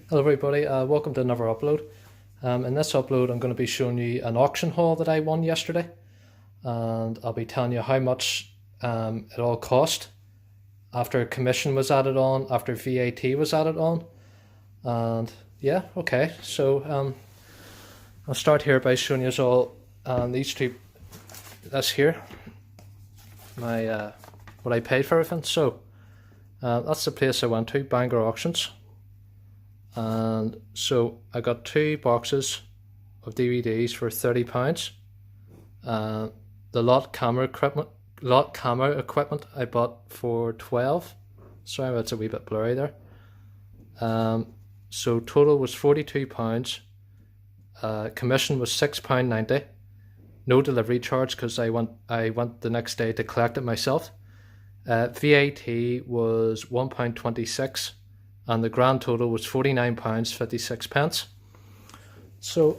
Hello everybody, welcome to another upload. In this upload I'm going to be showing you an auction haul that I won yesterday, and I'll be telling you how much it all cost after commission was added on, after VAT was added on. And yeah, okay, so I'll start here by showing you all these two, this here, my what I paid for everything. So that's the place I went to, Bangor Auctions. And so I got 2 boxes of DVDs for £30. The lot camera equipment I bought for 12. Sorry, that's a wee bit blurry there. So total was £42. Commission was £6.90. No delivery charge because I went the next day to collect it myself. VAT was £1.26. And the grand total was £49.56. So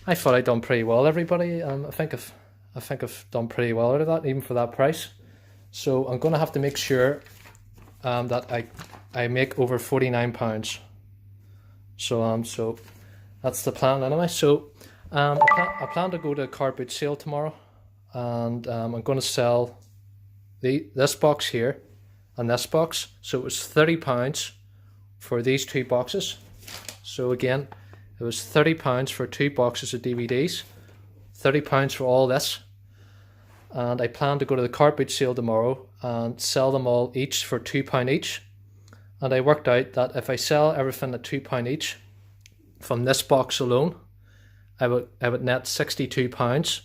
I thought I'd done pretty well, everybody. I think I've done pretty well out of that, even for that price. So I'm going to have to make sure that I make over £49. So that's the plan anyway. So I plan to go to a car boot sale tomorrow, and I'm going to sell this box here and this box. So it was £30 for these 2 boxes. So again, it was £30 for 2 boxes of DVDs, £30 for all this, and I plan to go to the car boot sale tomorrow and sell them all each for £2 each. And I worked out that if I sell everything at £2 each from this box alone, I would net £62.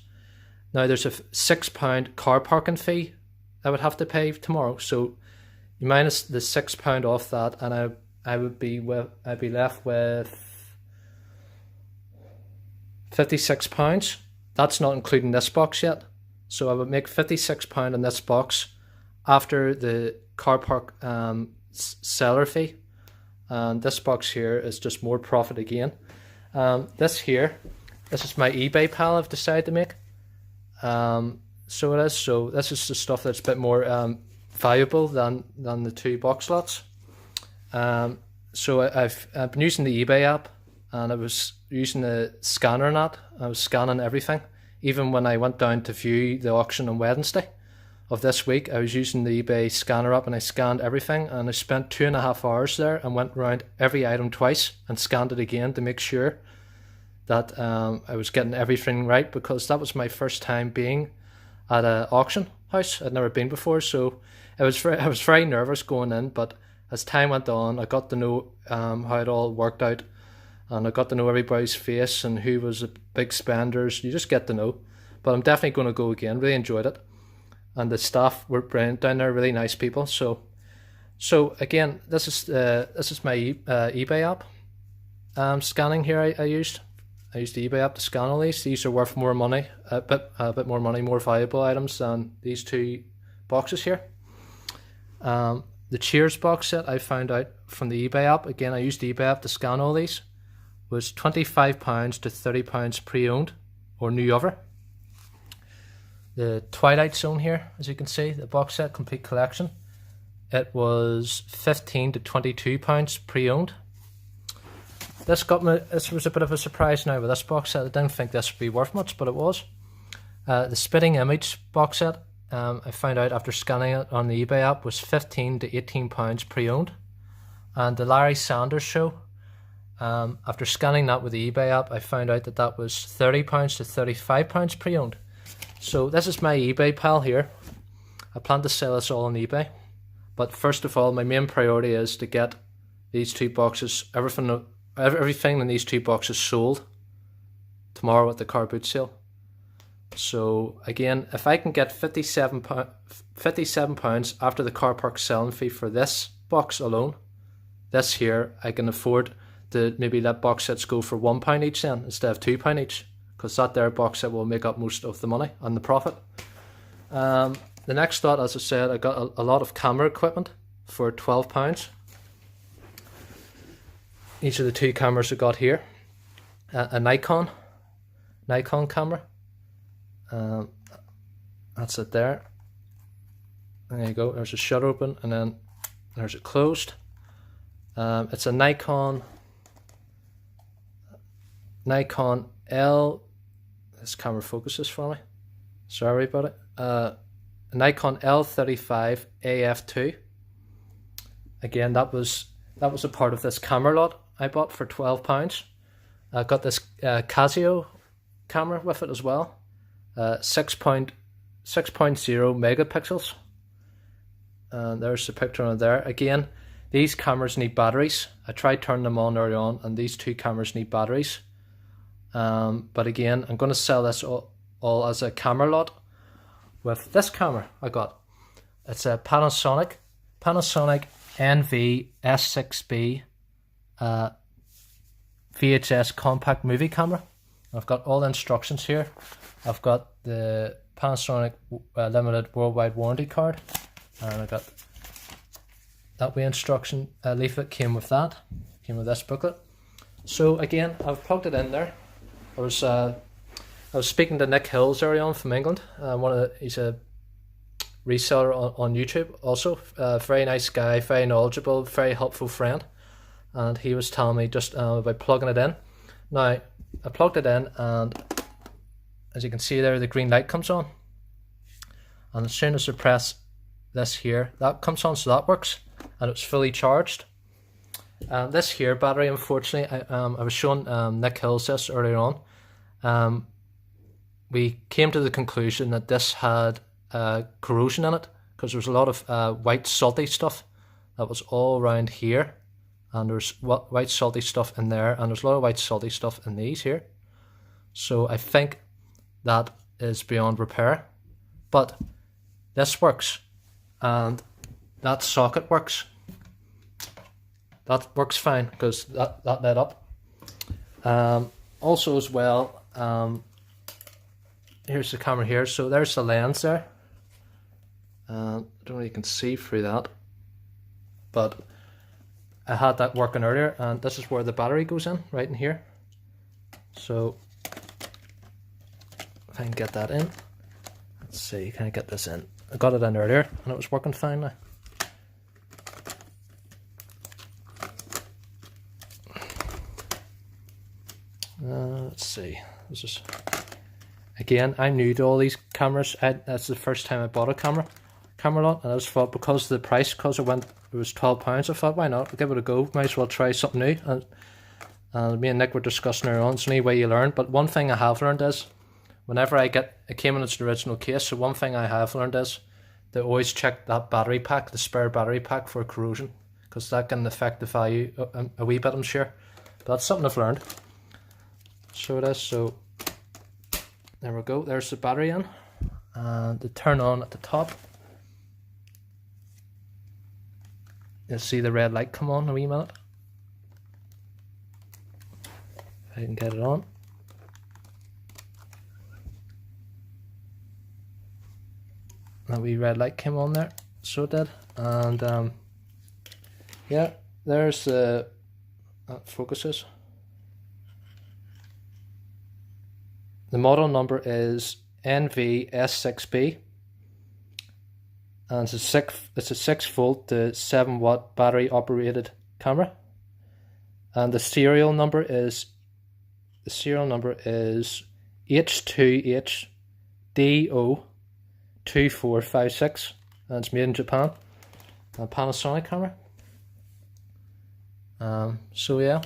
Now there's a £6 car parking fee I would have to pay tomorrow, so you minus the £6 off that, and I'd be left with £56. That's not including this box yet. So I would make £56 on this box after the car park seller fee. And this box here is just more profit again. This is my eBay pal I've decided to make. So it is. So this is the stuff that's a bit more valuable than the 2 box lots. So I've been using the eBay app, and I was using the scanner and that. I was scanning everything. Even when I went down to view the auction on Wednesday of this week, I was using the eBay scanner app, and I scanned everything, and I spent 2.5 hours there and went around every item twice and scanned it again to make sure that I was getting everything right, because that was my first time being at an auction house. I'd never been before, so I was very nervous going in, but as time went on, I got to know how it all worked out, and I got to know everybody's face and who was the big spenders. You just get to know. But I'm definitely going to go again. Really enjoyed it, and the staff were brilliant down there. Really nice people. So again, this is my eBay app. Scanning here, I used the eBay app to scan all these. These are worth more money, a bit more money, more valuable items than these 2 boxes here. The Cheers box set I found out from the eBay app, again I used the eBay app to scan all these, was £25 to £30 pre-owned or new ever. The Twilight Zone here, as you can see, the box set complete collection, it was £15 to £22 pre-owned. This was a bit of a surprise now with this box set. I didn't think this would be worth much, but it was. The Spitting Image box set, I found out after scanning it on the eBay app, was £15 to £18 pre-owned. And the Larry Sanders Show, after scanning that with the eBay app, I found out that was £30 to £35 pre-owned. So this is my eBay pal here. I plan to sell this all on eBay, but first of all, my main priority is to get these 2 boxes, everything in these 2 boxes sold tomorrow at the car boot sale. So again, if I can get £57 after the car park selling fee for this box alone, this here, I can afford to maybe let box sets go for £1 each then instead of £2 each, because that there box set will make up most of the money and the profit. The next lot, as I said, I got a lot of camera equipment for £12. Each of the 2 cameras I got here, a Nikon camera. That's it there. There you go. There's a shutter open, and then there's it closed. It's a Nikon Nikon L. This camera focuses for me. Sorry about it. Nikon L35 AF2. Again, that was a part of this camera lot I bought for £12. I got this Casio camera with it as well. 6.0 megapixels. And there's the picture on there. Again, these cameras need batteries. I tried turning them on early on, and these two cameras need batteries. But again, I'm going to sell this all as a camera lot with this camera I got. It's a Panasonic NV S6B VHS compact movie camera. I've got all the instructions here. I've got the Panasonic limited worldwide warranty card, and I got that way instruction leaflet came with that. Came with this booklet. So again, I've plugged it in there. I was speaking to Nick Hills early on from England. He's a reseller on YouTube. Also, very nice guy, very knowledgeable, very helpful friend. And he was telling me just about plugging it in. Now, I plugged it in, and as you can see there, the green light comes on. And as soon as I press this here, that comes on, so that works, and it's fully charged. This here battery, unfortunately, I was showing Nick Hills this earlier on. We came to the conclusion that this had corrosion in it, because there was a lot of white salty stuff that was all around here, and there's white salty stuff in there, and there's a lot of white salty stuff in these here. So I think that is beyond repair, but this works, and that socket works. That works fine, because that lit up. Also as well, here's the camera here. So there's the lens there. I don't know if you can see through that, but I had that working earlier, and this is where the battery goes in, right in here. So if I can get that in, let's see, can I get this in? I got it in earlier, and it was working fine now. Let's see. This is, again, I'm new to all these cameras. That's the first time I bought a camera lot, and I just thought, because of the price, because it was £12, I thought, why not? I'll give it a go. Might as well try something new. And me and Nick were discussing earlier on, it's the only way you learn. But one thing I have learned is, whenever it came in its original case, so one thing I have learned is to always check that battery pack, the spare battery pack, for corrosion, because that can affect the value a wee bit, I'm sure. But that's something I've learned. So it is. So there we go. There's the battery in, and the turn on at the top. You'll see the red light come on in a wee minute. If I can get it on. That wee red light came on there, so it did. And yeah, there's that focuses. The model number is NVS6B, and it's a 6 volt to 7 watt battery operated camera. And the serial number is H2HDO2456, and it's made in Japan. A Panasonic camera. So yeah.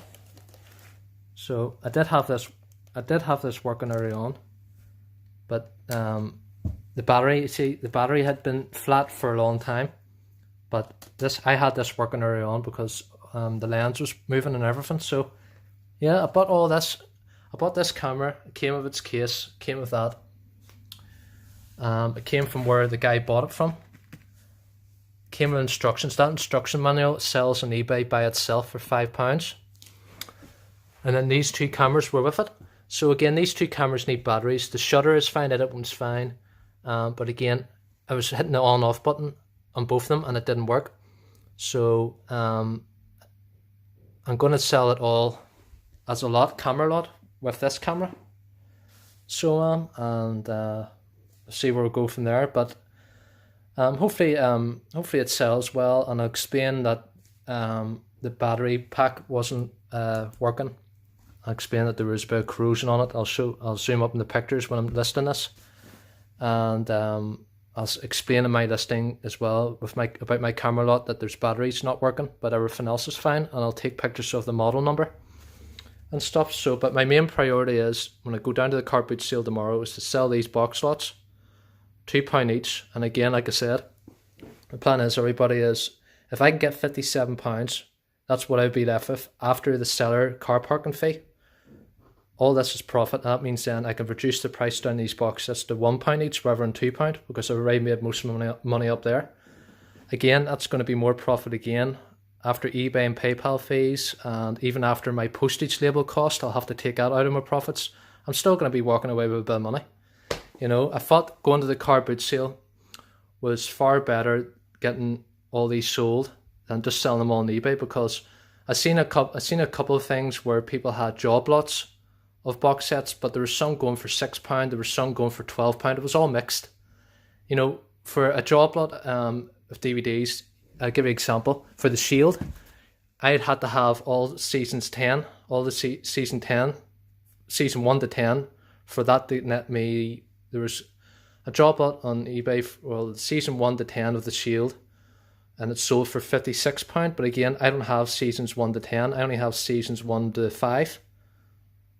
So I did have this working early on, but the battery had been flat for a long time, but I had this working early on because the lens was moving and everything. So yeah, I bought all this. I bought this camera. It came with its case, came with that. It came from where the guy bought it from. Came with instructions. That instruction manual sells on eBay by itself for £5. And then these two cameras were with it. So again, these two cameras need batteries. The shutter is fine, edit one's fine. But again, I was hitting the on off button on both of them and it didn't work. So I'm going to sell it all as a camera lot with this camera. So and see where we go from there. But hopefully it sells well, and I'll explain that the battery pack wasn't working I'll explain that there was a bit of corrosion on it. I'll zoom up in the pictures when I'm listing this, and I'll explain in my listing as well about my camera lot that there's batteries not working, but everything else is fine, and I'll take pictures of the model number and stuff. So, but my main priority is when I go down to the car boot sale tomorrow is to sell these box lots, £2 each. And again, like I said, the plan is, everybody, is if I can get £57, that's what I'd be left with after the seller car parking fee. All this is profit. That means then I can reduce the price down these boxes to £1 each rather than £2, because I've already made most of my money up there. Again, that's going to be more profit again after eBay and PayPal fees, and even after my postage label cost. I'll have to take that out of my profits. I'm still going to be walking away with a bit of money. You know, I thought going to the car boot sale was far better, getting all these sold, than just selling them all on eBay, because I seen a couple of things where people had job lots of box sets, but there was some going for £6, there was some going for £12. It was all mixed. You know, for a job lot of DVDs, I'll give you an example. For the Shield, I'd had to have all seasons 10, all the season 10, season 1 to 10. For that to net me, there was a job lot on eBay for season 1 to 10 of the Shield, and it sold for £56. But again, I don't have seasons 1 to 10. I only have seasons 1 to 5.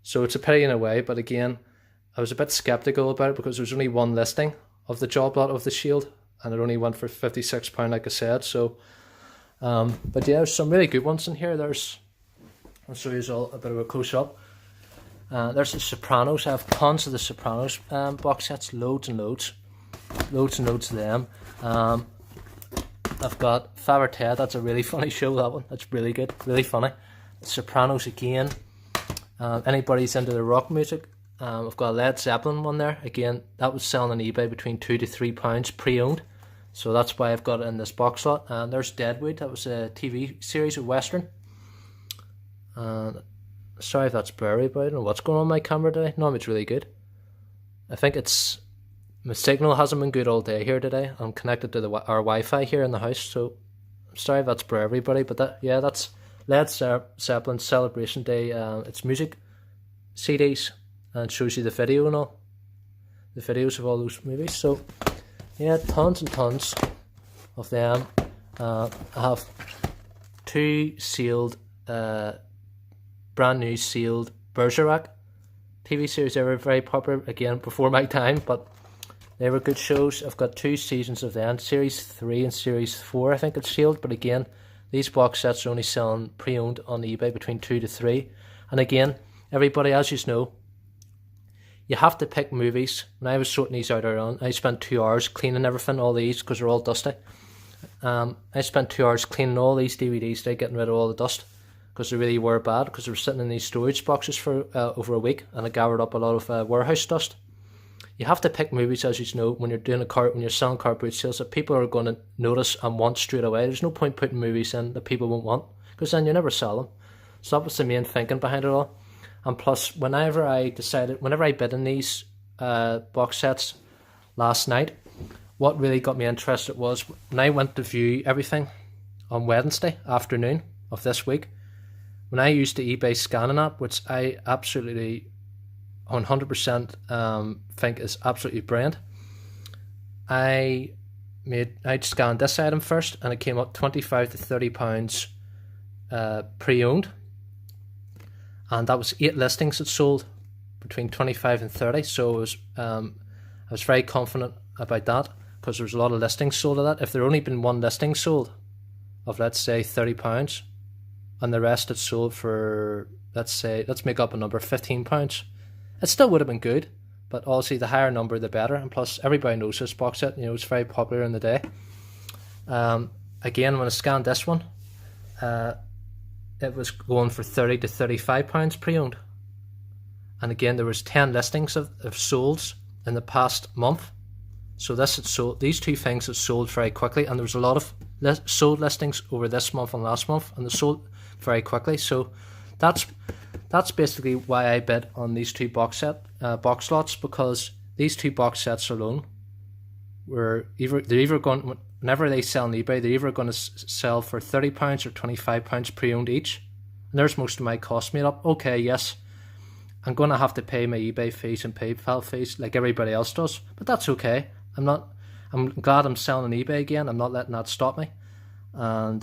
So it's a pity in a way, but again, I was a bit skeptical about it because there was only one listing of the job lot of the Shield, and it only went for £56, like I said. So, but yeah, there's some really good ones in here. I'll show you all a bit of a close up. There's the Sopranos. I have tons of the Sopranos box sets, loads and loads of them. I've got Faber Ted. That's a really funny show, that one. That's really good, really funny. Sopranos again. Anybody's into the rock music, I've got a Led Zeppelin one there. Again, that was selling on eBay between £2 to £3 pre-owned, so that's why I've got it in this box lot. And there's Deadwood. That was a TV series of Western. Sorry if that's blurry, but I don't know what's going on with my camera today. No, it's really good. I think it's my signal hasn't been good all day here today. I'm connected to our Wi-Fi here in the house, so I'm sorry if that's blurry, everybody. But that's Led Zeppelin Celebration Day. It's music CDs, and it shows you the video and all, the videos of all those movies. So yeah, tons and tons of them. I have 2 sealed, brand new sealed Bergerac TV series. They were very popular, again, before my time, but they were good shows. I've got 2 seasons of them, series 3 and series 4, I think it's sealed. But again, these box sets are only selling pre-owned on eBay between 2 to 3. And again, everybody, as you know, you have to pick movies. When I was sorting these out earlier on, I spent 2 hours cleaning everything, all these, because they're all dusty. I spent 2 hours cleaning all these DVDs today, getting rid of all the dust, because they really were bad, because they were sitting in these storage boxes for over a week, and it gathered up a lot of warehouse dust. You have to pick movies, as you know, when you're selling car boot sales, that people are going to notice and want straight away. There's no point putting movies in that people won't want, because then you never sell them. So that was the main thinking behind it all. And plus, whenever I bid in these box sets last night, what really got me interested was when I went to view everything on Wednesday afternoon of this week, when I used the eBay scanning app, which I absolutely 100% think is absolutely brilliant. I'd scanned this item first, and it came up £25 to £30 pre-owned, and that was 8 listings that sold between 25 and 30. So I was very confident about that, because there was a lot of listings sold of that. If there only been 1 listing sold of, let's say, £30, and the rest had sold for, let's make up a number, £15, it still would have been good, but obviously the higher number the better. And plus, everybody knows this box set, it's very popular in the day. Again, when I scanned this one, it was going for £30 to £35 pre-owned. And again, there was 10 listings of solds in the past month. So these 2 things have sold very quickly, and there was a lot of sold listings over this month and last month, and they sold very quickly. So that's basically why I bid on these 2 box lots, because these 2 box sets alone they're either going, whenever they sell on eBay, they're either going to sell for £30 or £25 pre-owned each. And there's most of my cost made up. Okay, yes, I'm going to have to pay my eBay fees and PayPal fees like everybody else does, but that's okay. I'm glad I'm selling on eBay again. I'm not letting that stop me. And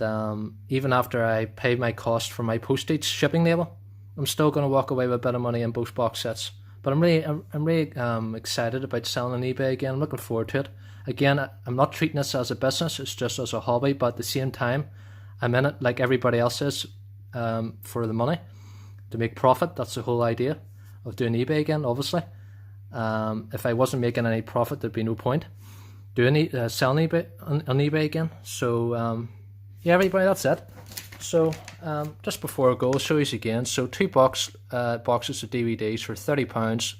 even after I pay my cost for my postage shipping label, I'm still going to walk away with a bit of money in both box sets. But I'm really excited about selling on eBay again. I'm looking forward to it. Again, I'm not treating this as a business. It's just as a hobby. But at the same time, I'm in it like everybody else is, for the money, to make profit. That's the whole idea of doing eBay again. Obviously, if I wasn't making any profit, there'd be no point doing selling eBay on eBay again. So yeah, everybody, that's it. So just before I go, I'll show you again. So 2 boxes of DVDs for £30,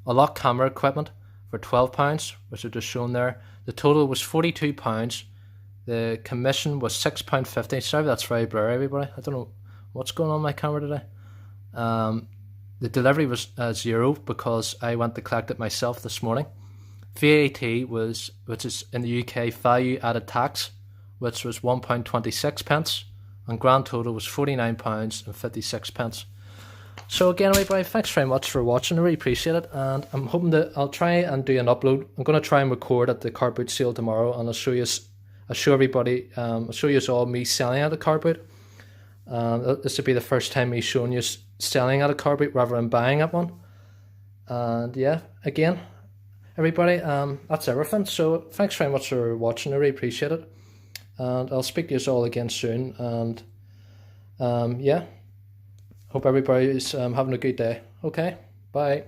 a lot camera equipment for £12, which are just shown there. The total was £42. The commission was £6.50. Sorry, that's very blurry, everybody. I don't know what's going on with my camera today. The delivery was 0 because I went to collect it myself this morning. VAT was, which is in the UK, value added tax, which was £1.26, and grand total was £49.56. So again, everybody, thanks very much for watching. I really appreciate it, and I'm hoping that I'll try and do an upload. I'm going to try and record at the car boot sale tomorrow, and I'll show everybody, I'll show you all me selling at a car boot. This will be the first time me showing you selling at a car boot rather than buying at one. And yeah, again, everybody, that's everything. So thanks very much for watching. I really appreciate it, and I'll speak to you all again soon. And yeah, hope everybody is having a good day. Okay, bye.